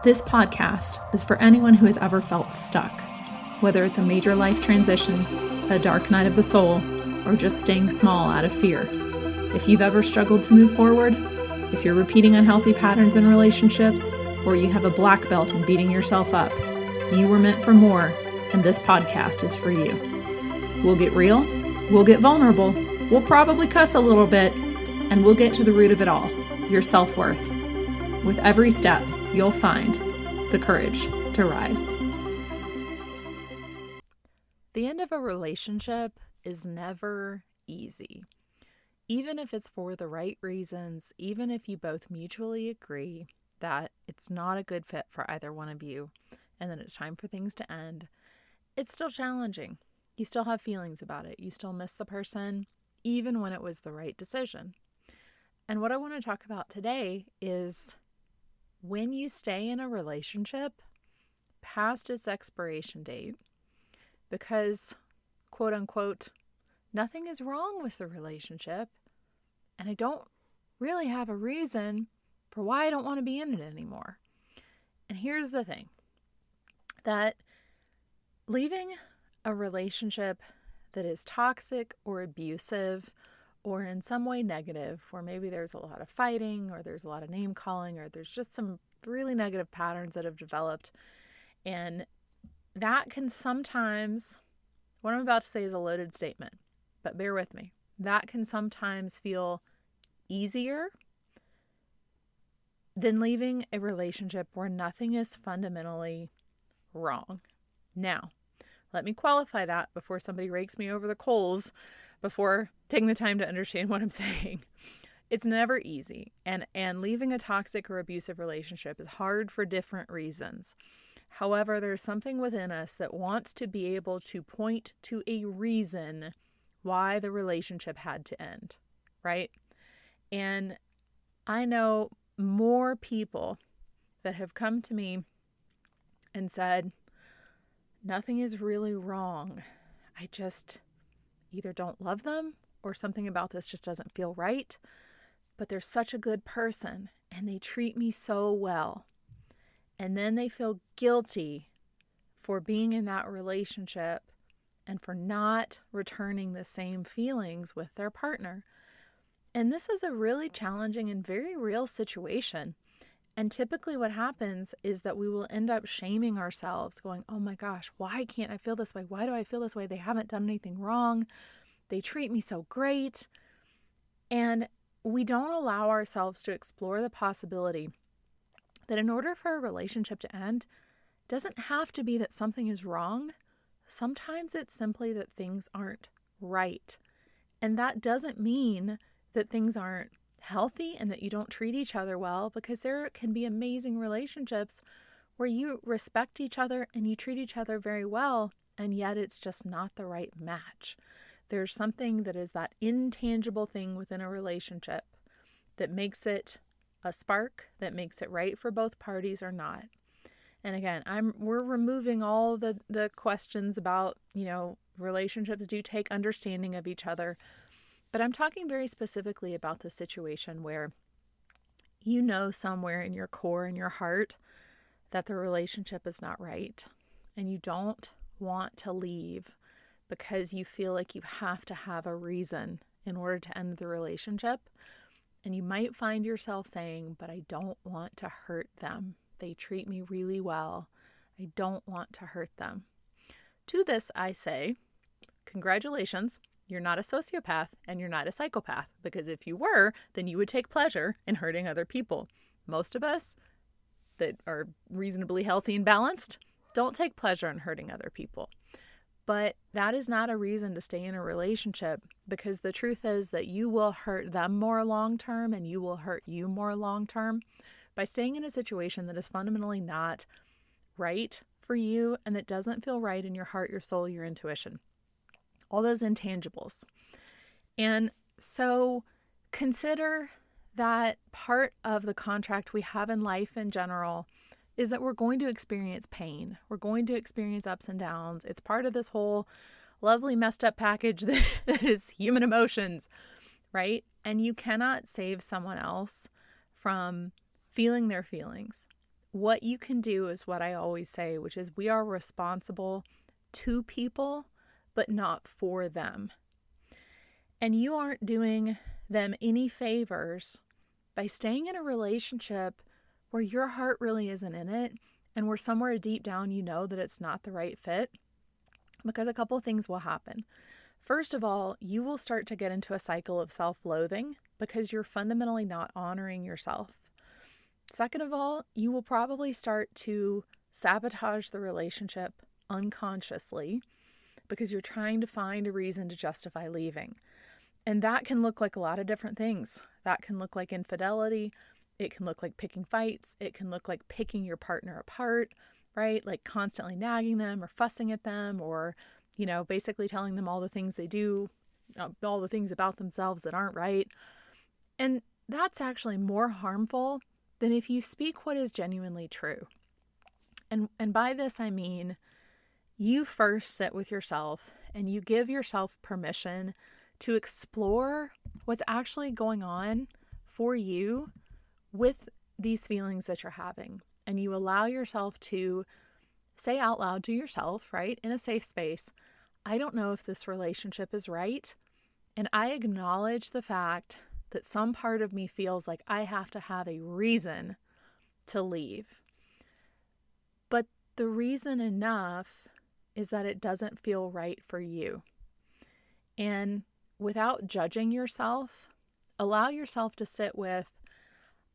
This podcast is for anyone who has ever felt stuck, whether it's a major life transition, a dark night of the soul, or just staying small out of fear. If you've ever struggled to move forward, if you're repeating unhealthy patterns in relationships, or you have a black belt in beating yourself up, you were meant for more, and this podcast is for you. We'll get real, we'll get vulnerable, we'll probably cuss a little bit, and we'll get to the root of it all, your self-worth. With every step, you'll find the courage to rise. The end of a relationship is never easy. Even if it's for the right reasons, even if you both mutually agree that it's not a good fit for either one of you, and that it's time for things to end, it's still challenging. You still have feelings about it. You still miss the person, even when it was the right decision. And what I want to talk about today is when you stay in a relationship past its expiration date, because, quote unquote, nothing is wrong with the relationship, and I don't really have a reason for why I don't want to be in it anymore. And here's the thing, that leaving a relationship that is toxic or abusive or in some way negative, where maybe there's a lot of fighting or there's a lot of name calling or there's just some really negative patterns that have developed. And that can sometimes, what I'm about to say is a loaded statement, but bear with me. That can sometimes feel easier than leaving a relationship where nothing is fundamentally wrong. Now, let me qualify that before somebody rakes me over the coals, before taking the time to understand what I'm saying. It's never easy. And leaving a toxic or abusive relationship is hard for different reasons. However, there's something within us that wants to be able to point to a reason why the relationship had to end, right? And I know more people that have come to me and said, nothing is really wrong. I just either don't love them or something about this just doesn't feel right, but they're such a good person and they treat me so well. And then they feel guilty for being in that relationship and for not returning the same feelings with their partner. And this is a really challenging and very real situation. And typically what happens is that we will end up shaming ourselves, going, oh my gosh, why can't I feel this way? Why do I feel this way? They haven't done anything wrong. They treat me so great. And we don't allow ourselves to explore the possibility that in order for a relationship to end, it doesn't have to be that something is wrong. Sometimes it's simply that things aren't right. And that doesn't mean that things aren't healthy and that you don't treat each other well, because there can be amazing relationships where you respect each other and you treat each other very well, and yet it's just not the right match. There's something that is that intangible thing within a relationship that makes it a spark, that makes it right for both parties or not. And again, we're removing all the questions about, relationships do take understanding of each other. But I'm talking very specifically about the situation where you know somewhere in your core, in your heart, that the relationship is not right. And you don't want to leave because you feel like you have to have a reason in order to end the relationship. And you might find yourself saying, but I don't want to hurt them. They treat me really well. I don't want to hurt them. To this, I say, congratulations. You're not a sociopath and you're not a psychopath, because if you were, then you would take pleasure in hurting other people. Most of us that are reasonably healthy and balanced don't take pleasure in hurting other people. But that is not a reason to stay in a relationship, because the truth is that you will hurt them more long-term and you will hurt you more long-term by staying in a situation that is fundamentally not right for you and that doesn't feel right in your heart, your soul, your intuition. All those intangibles. And so consider that part of the contract we have in life in general is that we're going to experience pain. We're going to experience ups and downs. It's part of this whole lovely messed up package that is human emotions, right? And you cannot save someone else from feeling their feelings what you can do is what I always say, which is we are responsible to people, but not for them. And you aren't doing them any favors by staying in a relationship where your heart really isn't in it and where somewhere deep down you know that it's not the right fit, because a couple of things will happen. First of all, you will start to get into a cycle of self-loathing because you're fundamentally not honoring yourself. Second of all, you will probably start to sabotage the relationship unconsciously because you're trying to find a reason to justify leaving. And that can look like a lot of different things. That can look like infidelity. It can look like picking fights. It can look like picking your partner apart, right? Like constantly nagging them or fussing at them or, basically telling them all the things they do, all the things about themselves that aren't right. And that's actually more harmful than if you speak what is genuinely true. And by this, I mean, you first sit with yourself and you give yourself permission to explore what's actually going on for you with these feelings that you're having. And you allow yourself to say out loud to yourself, right, in a safe space, I don't know if this relationship is right. And I acknowledge the fact that some part of me feels like I have to have a reason to leave. But the reason enough is that it doesn't feel right for you. And without judging yourself, allow yourself to sit with,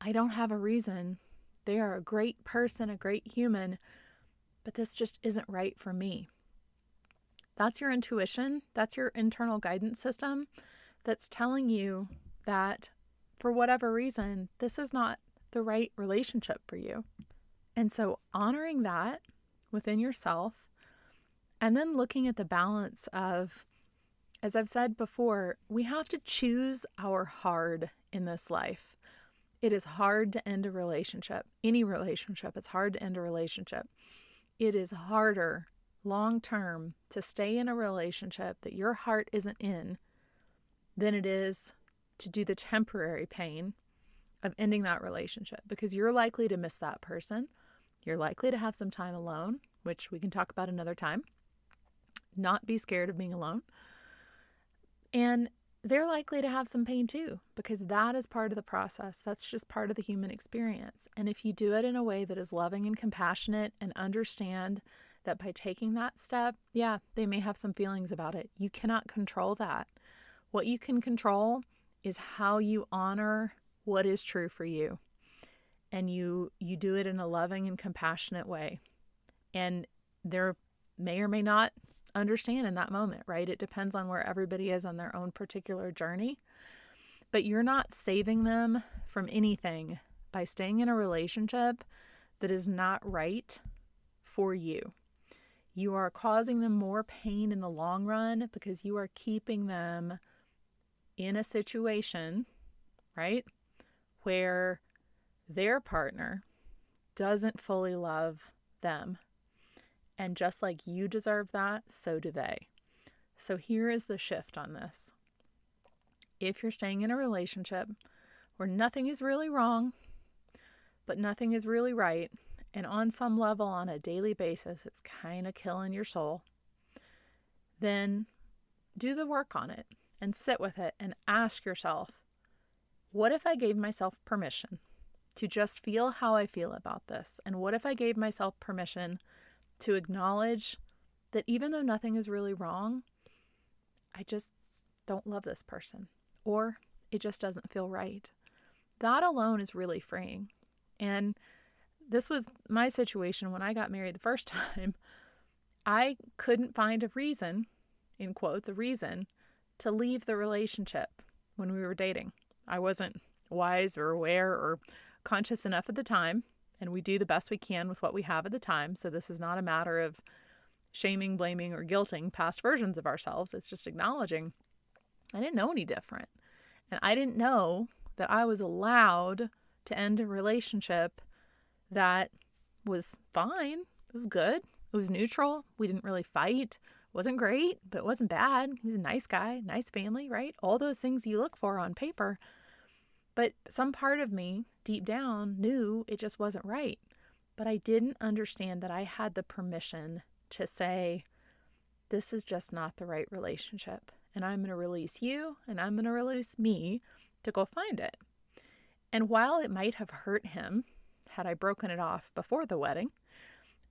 I don't have a reason. They are a great person, a great human, but this just isn't right for me. That's your intuition. That's your internal guidance system that's telling you that for whatever reason, this is not the right relationship for you. And so honoring that within yourself and then looking at the balance of, as I've said before, we have to choose our hard in this life. It is hard to end a relationship, any relationship. It's hard to end a relationship. It is harder long term to stay in a relationship that your heart isn't in than it is to do the temporary pain of ending that relationship, because you're likely to miss that person. You're likely to have some time alone, which we can talk about another time. Not be scared of being alone. And they're likely to have some pain too, because that is part of the process. That's just part of the human experience. And if you do it in a way that is loving and compassionate and understand that by taking that step, yeah, they may have some feelings about it. You cannot control that. What you can control is how you honor what is true for you. And you do it in a loving and compassionate way. And there may or may not understand in that moment, right? It depends on where everybody is on their own particular journey. But you're not saving them from anything by staying in a relationship that is not right for you. You are causing them more pain in the long run because you are keeping them in a situation, right, where their partner doesn't fully love them. And just like you deserve that, so do they. So here is the shift on this. If you're staying in a relationship where nothing is really wrong, but nothing is really right, and on some level, on a daily basis, it's kind of killing your soul, then do the work on it and sit with it and ask yourself, what if I gave myself permission to just feel how I feel about this? And what if I gave myself permission to acknowledge that even though nothing is really wrong, I just don't love this person, or it just doesn't feel right? That alone is really freeing. And this was my situation when I got married the first time. I couldn't find a reason, in quotes, a reason to leave the relationship when we were dating. I wasn't wise or aware or conscious enough at the time, and we do the best we can with what we have at the time. So this is not a matter of shaming, blaming, or guilting past versions of ourselves. It's just acknowledging I didn't know any different. And I didn't know that I was allowed to end a relationship that was fine. It was good. It was neutral. We didn't really fight. It wasn't great, but it wasn't bad. He was a nice guy, nice family, right? All those things you look for on paper. But some part of me, deep down, knew it just wasn't right. but I didn't understand that I had the permission to say, this is just not the right relationship. And I'm going to release you and I'm going to release me to go find it. And while it might have hurt him, had I broken it off before the wedding,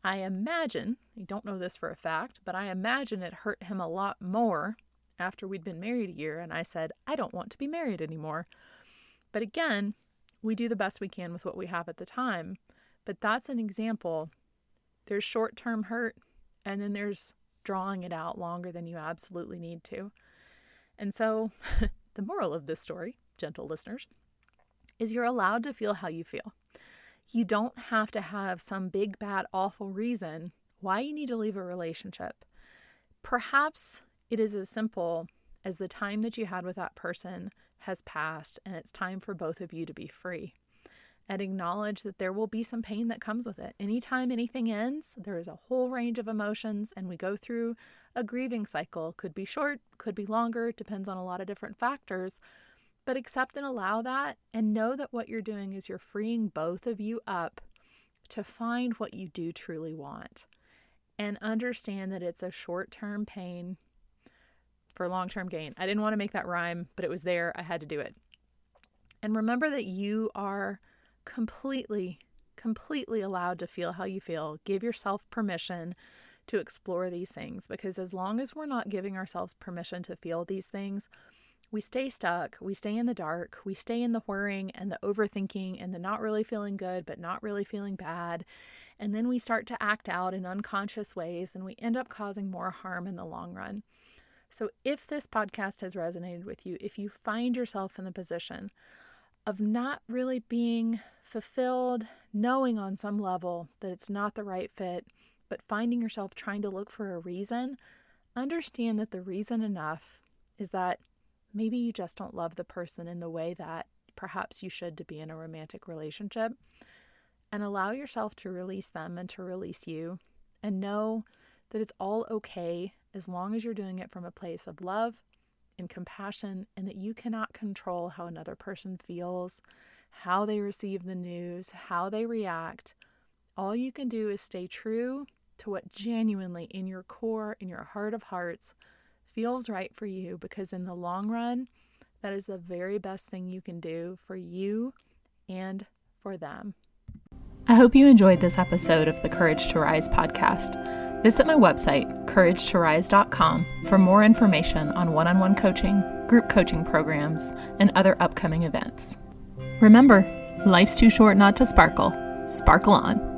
I imagine, I don't know this for a fact, but I imagine it hurt him a lot more after we'd been married a year and I said, I don't want to be married anymore. But again, we do the best we can with what we have at the time. But that's an example. There's short-term hurt, and then there's drawing it out longer than you absolutely need to. And so the moral of this story, gentle listeners, is you're allowed to feel how you feel. You don't have to have some big, bad, awful reason why you need to leave a relationship. Perhaps it is as simple as the time that you had with that person has passed and it's time for both of you to be free. And acknowledge that there will be some pain that comes with it. Anytime anything ends, there is a whole range of emotions and we go through a grieving cycle. Could be short, could be longer, depends on a lot of different factors. But accept and allow that and know that what you're doing is you're freeing both of you up to find what you do truly want. And understand that it's a short-term pain for long-term gain. I didn't want to make that rhyme, but it was there. I had to do it. And remember that you are completely allowed to feel how you feel. Give yourself permission to explore these things, because as long as we're not giving ourselves permission to feel these things, we stay stuck, we stay in the dark, we stay in the whirring and the overthinking and the not really feeling good, but not really feeling bad. And then we start to act out in unconscious ways and we end up causing more harm in the long run. So if this podcast has resonated with you, if you find yourself in the position of not really being fulfilled, knowing on some level that it's not the right fit, but finding yourself trying to look for a reason, understand that the reason enough is that maybe you just don't love the person in the way that perhaps you should to be in a romantic relationship, and allow yourself to release them and to release you, and know that it's all okay as long as you're doing it from a place of love and compassion, and that you cannot control how another person feels, how they receive the news, how they react. All you can do is stay true to what genuinely in your core, in your heart of hearts, feels right for you, because in the long run, that is the very best thing you can do for you and for them. I hope you enjoyed this episode of the Courage to Rise podcast. Visit my website, couragetorise.com, for more information on one-on-one coaching, group coaching programs, and other upcoming events. Remember, life's too short not to sparkle. Sparkle on.